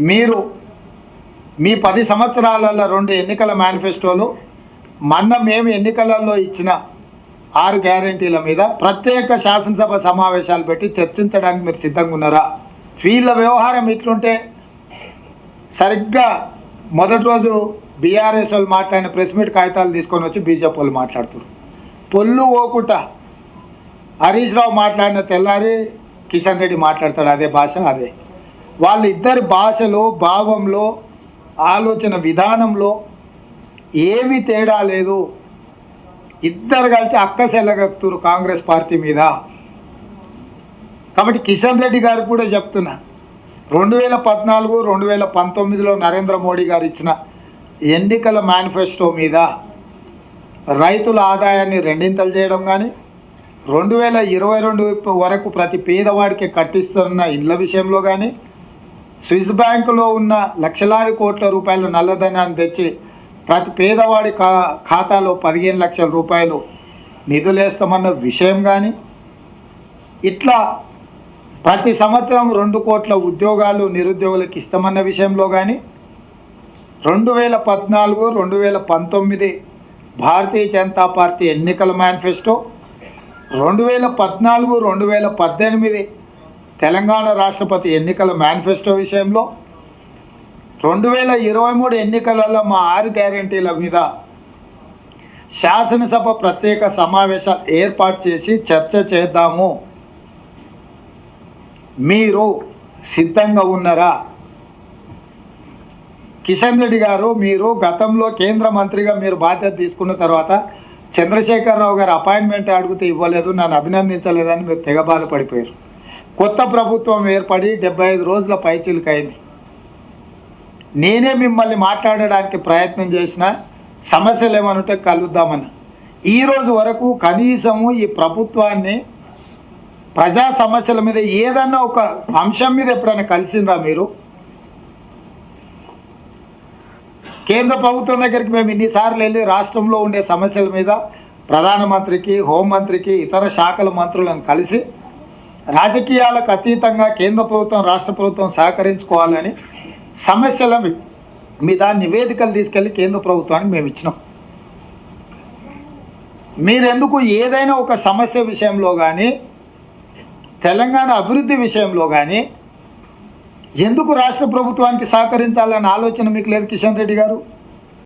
మీరు మీ 10 సంవత్సరాలలో 2 ఎన్నికల మేనిఫెస్టోలు మొన్న మేము ఎన్నికలలో ఇచ్చిన 6 గ్యారెంటీల మీద ప్రత్యేక శాసనసభ సమావేశాలు పెట్టి చర్చించడానికి మీరు సిద్ధంగా ఉన్నారా? వీళ్ళ వ్యవహారం ఇట్లుంటే సరిగ్గా మొదటి రోజు బీఆర్ఎస్ వాళ్ళు మాట్లాడిన ప్రెస్ మీట్ కాగితాలు తీసుకొని వచ్చి బీజేపీ వాళ్ళు మాట్లాడుతున్నారు. పొల్లు ఓకుట హరీష్ రావు మాట్లాడిన తెల్లారి కిషన్ రెడ్డి మాట్లాడతాడు అదే భాష. అదే వాళ్ళిద్దరి భాషలో, భావంలో, ఆలోచన విధానంలో ఏమీ తేడా లేదు. ఇద్దరు కలిసి అక్కసెల్లగలుగుతారు కాంగ్రెస్ పార్టీ మీద. కాబట్టి కిషన్ రెడ్డి గారు కూడా చెప్తున్నా, 2014, 2019లో నరేంద్ర మోడీ గారు ఇచ్చిన ఎన్నికల మేనిఫెస్టో మీద రైతుల ఆదాయాన్ని 2 చేయడం కానీ, 2022 వరకు ప్రతి పేదవాడికి కట్టిస్తున్న ఇళ్ల విషయంలో కానీ, స్విస్ బ్యాంకులో ఉన్న లక్షలాది కోట్ల రూపాయల నల్లధనాన్ని తెచ్చి ప్రతి పేదవాడి ఖాతాలో 15 లక్షల రూపాయలు నిధులేస్తామన్న విషయం కానీ, ఇట్లా ప్రతి సంవత్సరం 2 కోట్ల ఉద్యోగాలు నిరుద్యోగులకు ఇస్తామన్న విషయంలో కానీ, 2014, 2019 భారతీయ జనతా పార్టీ ఎన్నికల మేనిఫెస్టో, 2014, 2018 తెలంగాణ రాష్ట్రపతి ఎన్నికల మేనిఫెస్టో విషయంలో, 2023 ఎన్నికలలో మా 6 గ్యారెంటీల మీద శాసనసభ ప్రత్యేక సమావేశాలు ఏర్పాటు చేసి చర్చ చేద్దాము. మీరు సిద్ధంగా ఉన్నారా? కిషన్ రెడ్డి గారు, మీరు గతంలో కేంద్ర మంత్రిగా మీరు బాధ్యత తీసుకున్న తర్వాత చంద్రశేఖరరావు గారు అపాయింట్మెంట్ అడిగితే ఇవ్వలేదు, నన్ను అభినందించలేదని మీరు తెగ బాధపడిపోయారు. కొత్త ప్రభుత్వం ఏర్పడి 75 రోజుల పైచిలుకైంది. నేనే మిమ్మల్ని మాట్లాడడానికి ప్రయత్నం చేసిన, సమస్యలు ఏమనుంటే కలుద్దామని. ఈరోజు వరకు కనీసము ఈ ప్రభుత్వాన్ని ప్రజా సమస్యల మీద ఏదన్నా ఒక అంశం మీద ఎప్పుడైనా కలిసిండ్రా మీరు? కేంద్ర ప్రభుత్వం దగ్గరికి మేము ఇన్నిసార్లు వెళ్ళి రాష్ట్రంలో ఉండే సమస్యల మీద ప్రధానమంత్రికి, హోంమంత్రికి, ఇతర శాఖల మంత్రులను కలిసి రాజకీయాలకు అతీతంగా కేంద్ర ప్రభుత్వం, రాష్ట్ర ప్రభుత్వం సహకరించుకోవాలని సమస్యల మీద నివేదికలు తీసుకెళ్ళి కేంద్ర ప్రభుత్వానికి మేము ఇచ్చినాం. మీరెందుకు ఏదైనా ఒక సమస్య విషయంలో కానీ, తెలంగాణ అభివృద్ధి విషయంలో కానీ ఎందుకు రాష్ట్ర ప్రభుత్వానికి సహకరించాలన్న ఆలోచన మీకు లేదు కిషన్ రెడ్డి గారు?